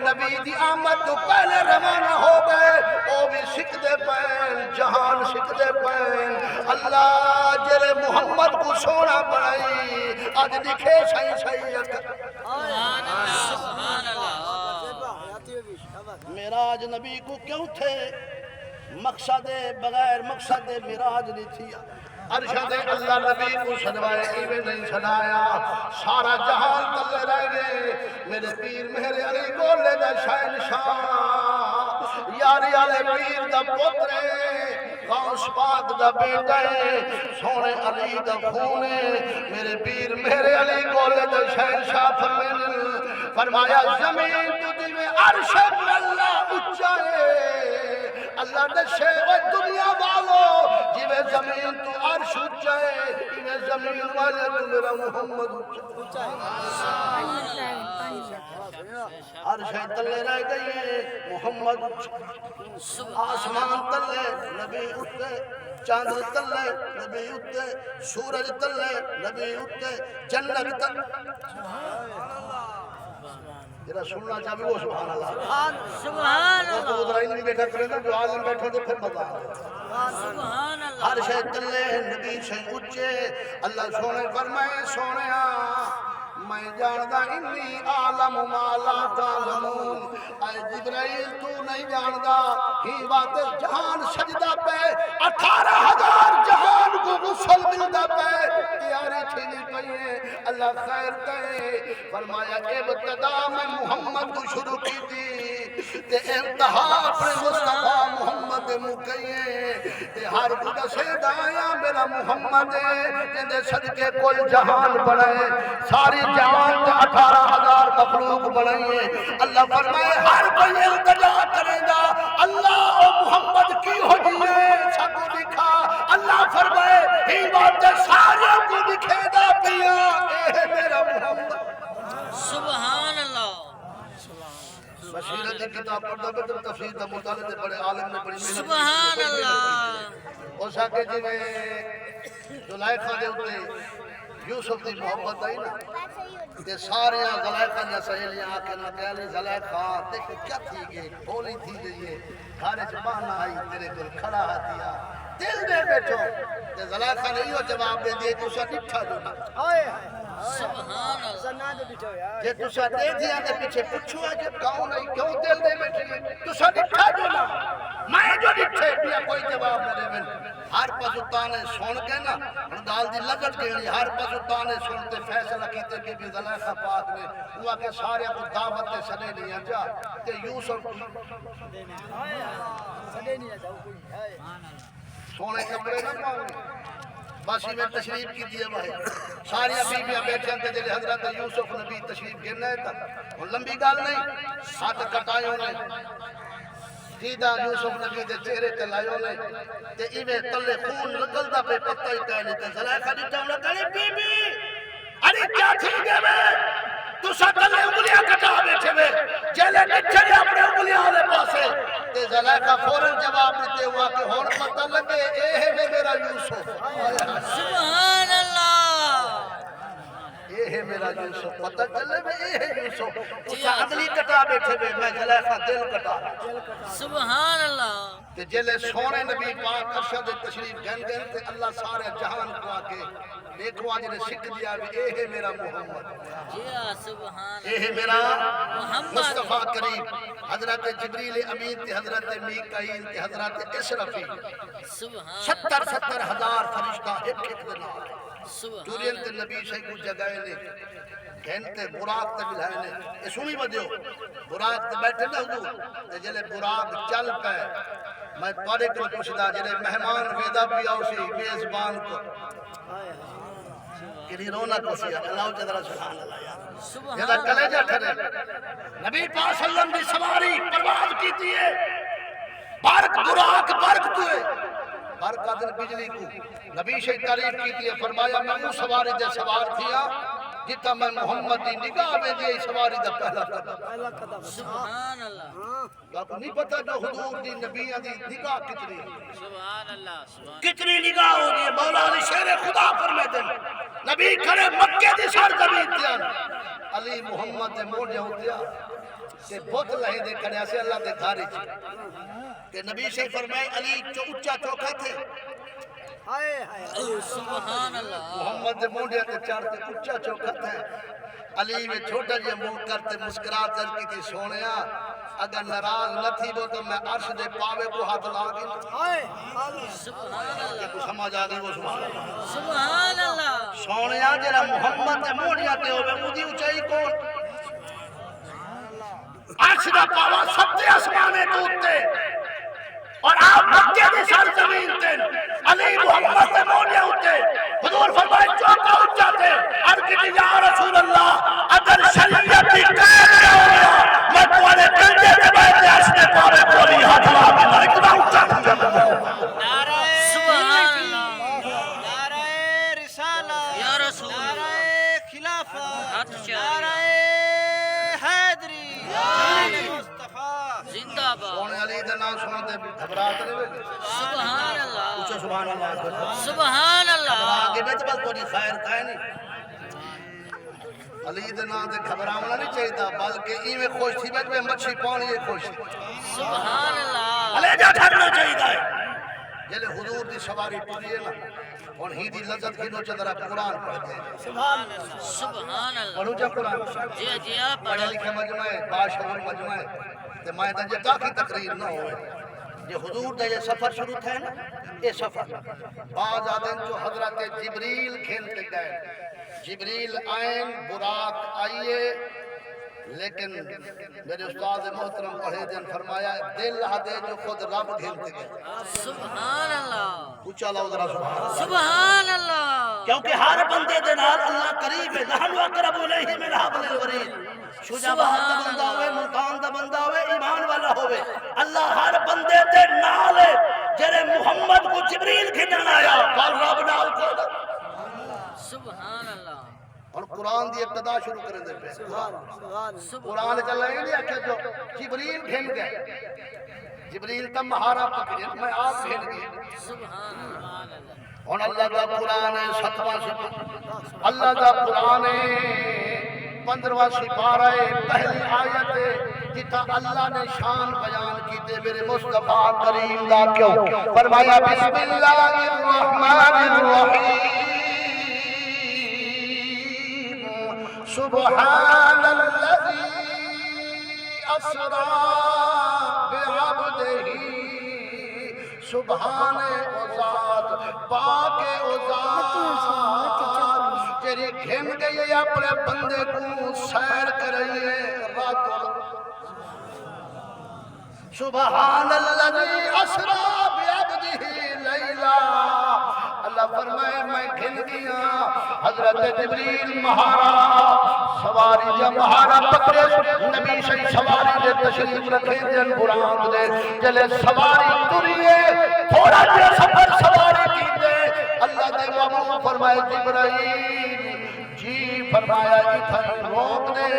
نبی دی آمد تو پہلے روانہ ہو گئے او بھی سکھدے پین جہان سکھدے پین اللہ جرے محمد کو سونا بڑھائی آج دکھے سائیں سائیں سبحان اللہ معراج نبی کو کیوں تھے مقصد بغیر مقصد معراج نہیں تھی ارشد اللہ نبی کو سجوائے ایویں نہیں سجایا سارا جہان تلے رہ گئے میرے پیر میرے علی گولے دا شہنشاہ یاری والے پیر دا پترے غوث پاک دا بیٹا ہے سونے علی دا خون ہے میرے پیر میرے علی گولے دا شہنشاہ فرمایا زمین تجھ میں عرش اللہ اچھا ہے اللہ دشے وہ دنیا والو جویں زمین تو عرش اچھا ہے جویں زمین والے تو میرا محمد اچھا ہے عرش تلے رہ گئی ہے محمد آسمان تلے نبی اٹھے چاند تلے نبی اٹھے سورج تلے نبی اٹھے جنت تلے جرا سننا چاہیے وہ سبحان اللہ سبحان اللہ تو ادھر نہیں بیٹھا کرے نا جو عالم بیٹھا تو پھر بتا سبحان اللہ ہر شے تلے نبی سے اونچے اللہ سونے فرمائے سونیا میں جاندا انی عالم ما لا تعلمون اے جبرائیل تو نہیں جاندا ہی بات جہان سجدہ پہ 18,000 جہان کو غسل ملدا پہ تیاری تھینی پئی اللہ خیر کہے فرمایا ابتدا میں محمد کو شروع کی تھی تے انتہا اپنے مصطفیٰ محمد مکیے تے ہر کو سید آیا میرا محمد جندے صدقے کل جہان بڑھے ساری جہان تے 18,000 مخلوق بڑھائیے اللہ فرمائے ہر کوئی التجا کرے گا اللہ و محمد کی ہو جیے سب کو دکھا اللہ فرمائے ہی بات سارے کو دکھے گا پیا اے میرا محمد سبحان اللہ بشیرت کتاب پڑھتا بدر تفسیر دا مطالعہ تے بڑے عالم نے بڑی محنت سبحان اللہ اس آگے جی میں زلیخا دے ہوتے یوسف دی محبت آئی نا تے سارے زلیخا نے سہیلیاں آکے نہ کہلی زلیخا دیکھ کیا تھی گئے بولی تھی گئی گھارے جبانا آئی تیرے کو کھڑا ہاتیا دل دے بیٹھو تے زلیخا نے یہ جواب دے دیئے تو سا نٹھا جو نا سبحان اللہ جے تسا دے دیا دے پیچھے پوچھو ہے جب کون ہے کیوں دل دے بیٹھے تسا نٹھا جو نا میں جو نٹھے پیا کوئی جواب نہ دے بن ہر پسوتانے سن کے نا گال دی لگت گئی ہر پسوتانے سنتے فیصلہ کیتے کہ بھی زلیخا پاک نے ہوا کہ سارے کو دعوت تے سنے لیا جا تے یوسف سونے کپڑے نہ پاؤں باسی میں تشریف کی دیئے بھائی ساری بیویاں بیٹھیں تھے جلے حضرت یوسف نبی تشریف گرنے تھا وہ لمبی گال نہیں ہاتھ کٹائیوں نے سیدھا یوسف نبی دے چہرے تلائیوں نے تے ایویں تلے خون نکلتا پہ پتہ ہی کہنے تے زلیخا دی ٹاؤں لگا بی بی ارے کیا تھی گے میں تو ساتھلے انگلیاں کٹا بیٹھے میں جیلے نچھڑے اپنے انگلیاں آلے پاسے تے زلیخا فوراں جواب دیتے ہوا کہ ہون پتہ لگے اے ہے میرا یوسف سبحان اللہ اے ہے میرا یوسف پتہ چلے میں اے ہے یوسف اس عدلی کٹا بیٹھے میں زلیخا دل کٹا سبحان اللہ کہ جلے سونے نبی پاک ارشد تشریف گن گن تے اللہ سارے جہان کو آکے دیکھو آج نے سکھ دیا بھی اے ہے میرا محمد سبحان اے ہے میرا محمد مصطفیٰ کریم حضرت جبریل امین تے حضرت میکائیل تے حضرت اسرافیل سبحان 70,000 فرشتہ ایک ایک دن سبحان چورین تے نبی شاہی کو جگائے نے گھنٹے براق تے ملائے نے یہ سنی بدیو براق تے بیٹھے نہ حضور تے جلے براق چل پہ میں پڑے کو پوچھدا جلے مہمان ویدہ بھی آؤ سی میزبان کو کنی رونا کو سی اللہ جدرہ سبحان اللہ یار جدہ کلیجہ کھڑے نبی پاک صلی اللہ علیہ وسلم دی سواری پرواز کی تیئے بارک براق بارک توئے بارک آدھن بجلی کو نبی شاہی تعریف کی تیئے فرمایا میں سواری دے سوار تھیا جتا میں محمد دی نگاہ میں دی سواری دا پہلا قدم سبحان اللہ آپ نہیں پتا جو حضور دی نبیہ دی نگاہ کتنی سبحان اللہ سبحان کتنی نگاہ ہو گئی مولا علی شیر خدا فرمائے دن نبی کھڑے مکے دی سر زمین دیان علی محمد دے موڑ جاؤ دیا کہ بہت لہے دے کھڑے سے اللہ دے گھاری کہ نبی سے فرمائے علی اچھا چوکھا تھے سبحان اللہ محمد دے موڑ جاتے چارتے اچھا چوکھا تھے علی میں چھوٹا جے منہ کرتے مسکرات کر کی تھی سونیا اگر ناراض نہ تھی وہ تو میں عرش دے پاوے کو ہاتھ لا گئی سبحان اللہ کو سمجھ آ گئی وہ سبحان اللہ سبحان اللہ سونیا جرا محمد دے موڑ جاتے ہوئے مودی اچھائی کون عرش دا پاوا سب دے اسمانے دوتے اور آپ مکے دی سرزمین تے علی محمد دے موڑ جاتے حضور فرمائے چوکا اچھاتے ارکتی یا رسول اللہ اگر شریعت کی قید نہ ہو گیا میں تمہارے کندھے کے بیٹھے عرش دے پاوے کو نہیں ہاتھ لا کے میں اتنا اچھا نعرہ سبحان اللہ نعرہ رسالت یا رسول نعرہ خلافت ہاتھ چاہیے نعرہ حیدری نعرہ مصطفیٰ زندہ باد سونے علی دے نام سنتے گھبراہٹ نہیں ہوئی سبحان اللہ اچھا سبحان اللہ سبحان اللہ آگے بیٹھ بس کوئی خیر کہے نہیں علی دے نام دے گھبراونا نہیں چاہیے تھا بلکہ ای میں خوش تھی بیٹھ میں مچھی پانی یہ خوش سبحان اللہ علی جا ٹھرنا چاہیے تھا جلے حضور دی سواری پوری ہے نا اور ہی دی لذت کی نوچہ درہ قرآن پڑھتے ہیں سبحان اللہ سبحان اللہ پڑھو جا قرآن جی جی آپ پڑھے پڑھو لکھے مجمع ہے باشعور مجمع ہے تے میں تنجے تاکی تقریر نہ ہوئے یہ حضور دے یہ سفر شروع تھا نا یہ سفر بعض آدم جو حضرت جبریل کھیلتے گئے جبریل آئین براق آئیے لیکن میرے استاد محترم پڑھے دن فرمایا دل ہدے جو خود رب کھیلتے گئے سبحان اللہ اچھا لاؤ ذرا سبحان سبحان اللہ کیونکہ ہر بندے دے نال اللہ قریب ہے نحن اقرب الیہ من حبل الورید شجاع دا بندہ ہوئے ملتان دا بندہ ہوئے ایمان والا ہوئے اللہ ہر بندے دے نال ہے جرے محمد کو جبریل کھنن آیا قال رب نال کو سبحان اللہ اور قرآن دی ابتدا شروع کریں دے پہ قرآن چل رہے ہیں کہ جو جبریل کھن گئے جبریل تا مہارا پکڑے میں آپ کھن گئے سبحان اللہ اور اللہ دا قرآن ہے 7واں سپارہ اللہ دا قرآن ہے 15واں سپارہ ہے پہلی آیت ہے جتا اللہ نے شان بیان کیتے میرے مصطفیٰ کریم دا کیوں فرمایا بسم اللہ الرحمن الرحیم سبحان الذي اسرا بعبده سبحان او ذات پاک او ذات تیری گھن گئی اپنے بندے کو سیر کرئیے رات سبحان الذي اسرا بعبده لیلا اللہ فرمائے میں گھن گیا حضرت جبریل مہارا سواری جا مہارا پکڑے نبی صحیح سواری دے تشریف رکھے جن قرآن دے جلے سواری تریے تھوڑا جے سفر سواری کی دے اللہ دے محبوب فرمائے جبرائیل جی فرمایا اتھائی روک دے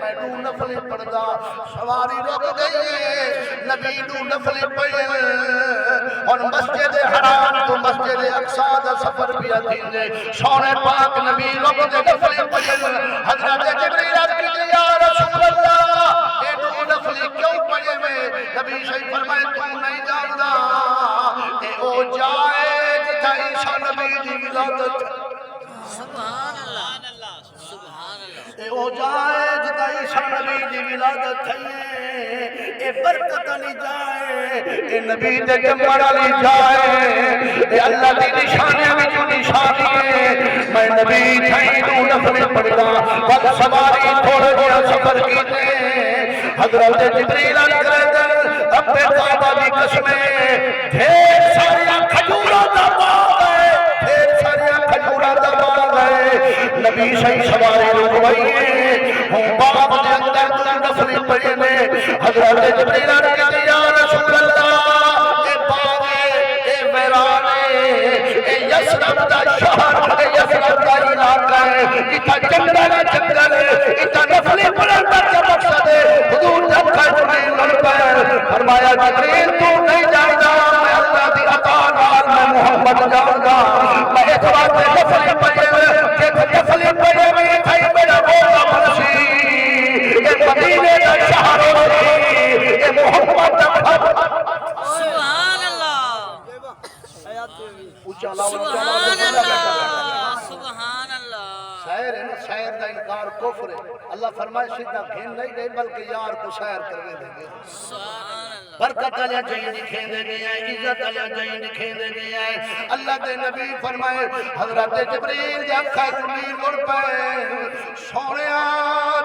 میں دو نفل پڑھدا سواری روک گئی نبی دو نفل پڑھے اور مسجد حرام تو مسجد اقصی دا سفر بھی ادھین دے سونے پاک نبی روک دے نفل پڑھے حضرت جبریل عرض کی یا رسول اللہ اے دو نفل کیوں پڑھے میں نبی صحیح فرمائے تو نہیں جاندا اے او جائے جتا عیسیٰ نبی دی ولادت سبحان اللہ سبحان اللہ اے او جائے جتا عیسیٰ نبی دی ولادت ہے اے برکت علی جائے اے نبی دے جمعر علی جائے اے اللہ دی نشانے میں جو نشانی ہے میں نبی تھائی دو نفل پڑھتا وقت سواری تھوڑا دیا سفر کیتے حضرت جبریل علیہ السلام اپنے کعبہ کی قسمیں ڈھیر ساریا کھجورہ دا باغ ہے ڈھیر ساریا کھجورہ دا باغ ہے نبی صحیح سواری رکوائیے ہوں باغ دے اندر دو نفل پڑھے میں حضرت جبریل علیہ السلام یا رسول اللہ اے باغ اے میران اے یسرب دا شہر اے یسرب دا علاقہ ہے جتا جنگل سبحان اللہ سبحان اللہ شاعر ہے نا، شاعر دا انکار کفر ہے. اللہ فرمائے سیدھا گھن نہیں گئے بلکہ یار کو شاعر کرنے دیں گے. سبحان اللہ برکت علیہ جائیں دکھیں دے گئے ہیں، عزت علیہ جائیں دکھیں دے گئے ہیں. اللہ دے نبی فرمائے حضرت جبریل جا خیلی مڑ پائے سونیا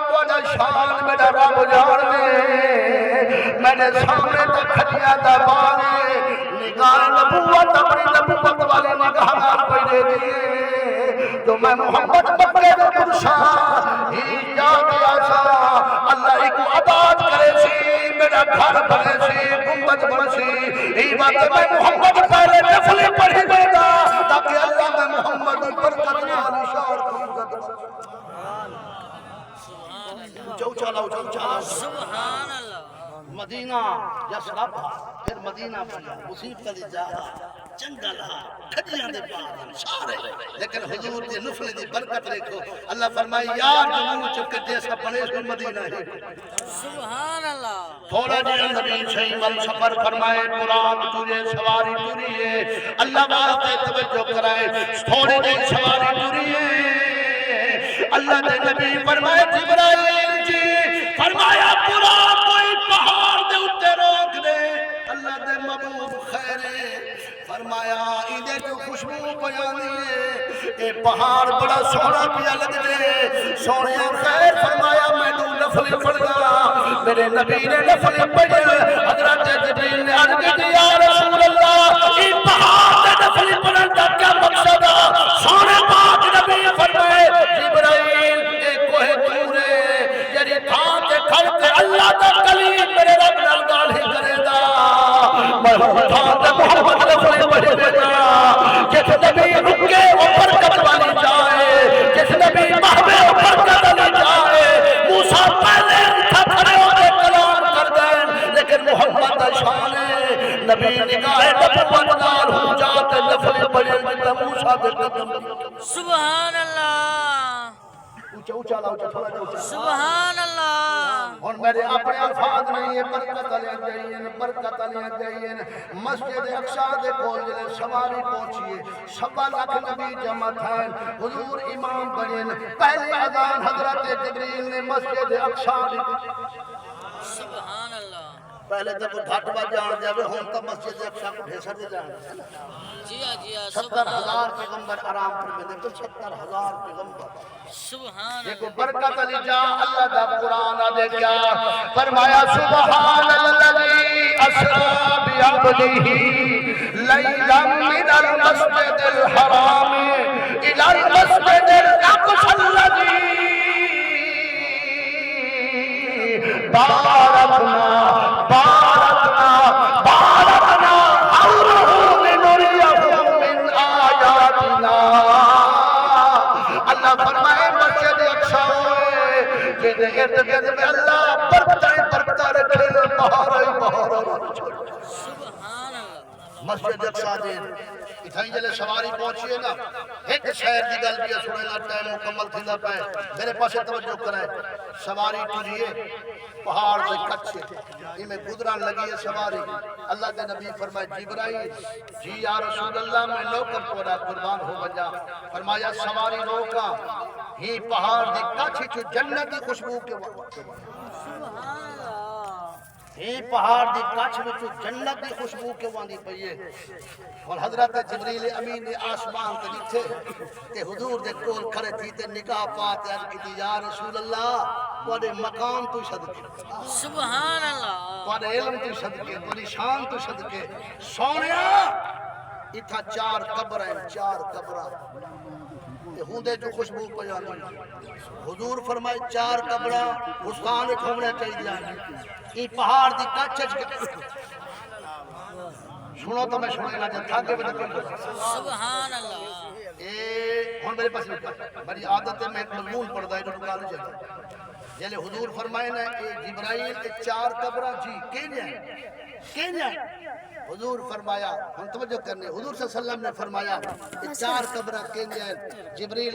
توڑا شان میرا رب جان دے میں نے سامنے تو کھٹیا دا بانے نگاہ نبوت اپنی نبوت والے نگاہ نال کوئی دے دیئے تو میں محمد مکے دے پرشا ہی جا دیا سا. اللہ ایک عباد کرے سی میرا گھر بنے سی گنبد بنے سی ای بات میں محمد پہلے نفل پڑھی دے گا تاکہ اللہ میں محمد برکت نال اشار کو چالاؤ سبحان اللہ مدینہ یسرب پھر مدینہ پڑھا مصیبت دی جا جنگل کھڑیاں دے پار سارے لیکن حضور دی نفل دی برکت دیکھو. اللہ فرمائے یار جنوں چکے جیسا بنے سو مدینہ ہے. سبحان اللہ تھوڑا جہاں نبی صحیح مل سفر فرمائے قرآن تجھے سواری ٹوری ہے. اللہ واسطے توجہ کرائے تھوڑی جہاں سواری ٹوری ہے. اللہ دے نبی فرمائے جبرائیل جی فرمایا پورا کوئی پہاڑ دے اتے روک دے. اللہ دے محبوب خیرے فرمایا ایدے جو خوشبو بیانی ہے اے پہاڑ بڑا سونا پیا لگ دے سونے خیر فرمایا میں تو نفل پڑھ گا. میرے نبی نے نفل پڑھ حضرت جبریل نے عرض کی یا رسول اللہ ای پہاڑ دے نفل پڑھن دا کیا مقصد ہے؟ سونے پاک نبی فرمائے جبرائیل اے کوہ تور ہے جڑی تھاں تے کھڑ کے اللہ دا کلیم میرے رب نال گال ہی کرے گا. میں تھاں تے محمد نفل پڑھ دے گا. جس نبی رکے وہ برکت والی جائے جس نبی محبے وہ برکت والی جائے. موسیٰ پہلے تھا کھڑے ہو کے کلام کر دیں لیکن محمد دا شان ہے نبی نگاہ نبوت نال ہو جاتے نفل پڑھے جتا موسیٰ دے قدم. سبحان اللہ اونچا لاؤ تھوڑا اونچا. سبحان اللہ اور میرے اپنے الفاظ نہیں ہے برکت علیہ جائین برکت علیہ جائین. مسجد اقصی دے کول جلے سواری پہنچیے 1.25 لاکھ نبی جمع تھائیں حضور امام بنین. پہلے اذان حضرت جبریل نے مسجد اقصی دی. سبحان اللہ پہلے تو کوئی گھٹ با جان جاوے ہون تو مسجد اقصی کو بھیسر دے جان. جی ہاں 70,000 پیغمبر آرام پر میں دیکھو 70,000 پیغمبر. سبحان دیکھو برکت علی جا اللہ دا قرآن دے کیا فرمایا سبحان الذی اسرا بعبدہ لیلا من المسجد الحرام الی المسجد الاقصی الذی بارکنا حوله لنریہ من آیاتنا. اللہ فرمائے مسجد اقصی جن ارد گرد میں اللہ برکتہ رکھے بہار سبحان اللہ مسجد اقصی دے اتھائی جلے سواری پہنچیے نا ایک شہر دی گل بھی سنے نا ٹائم مکمل تھی نہ پائے میرے پاس توجہ کرائے. سواری ٹوریے پہاڑ سے کچھے یہ میں گزران لگی ہے سواری. اللہ کے نبی فرمائے جبرائیل جی یا رسول اللہ میں نوکر توڑا قربان ہو بجا. فرمایا سواری روکا ہی پہاڑ دی کچھ چو جنت دی خوشبو کے وقت سبحان اللہ ہی پہاڑ دی کچھ چو جنت دی خوشبو کے وانی پئیے. اور حضرت جبریل امین نے آسمان تے نیچے تے حضور دے کول کھڑے تھی تے نگاہ پاتے عرض کی یا رسول اللہ تواڈے مقام تو صدقے سبحان اللہ تواڈے علم تو صدقے تواڈی شان تو صدقے سونیا اتھا 4 قبر ہیں 4 قبراں ہوندے جو خوشبو پجانی. حضور فرمائے 4 قبراں حسان کھونے چاہیے یہ پہاڑ دی کچھ سنو تو میں سنے نا جب تھاکے بنا کوئی. سبحان اللہ ہون میرے پاس بڑی عادت ہے میں ایک مضمون پڑھتا ہے جو نکال جاتا. جیلے حضور فرمائے نا جبرائیل 4 قبراں جی کہ جائیں حضور فرمایا ہم توجہ کرنے حضور صلی اللہ علیہ وسلم نے فرمایا 4 قبراں کہ جائیں. جبریل نے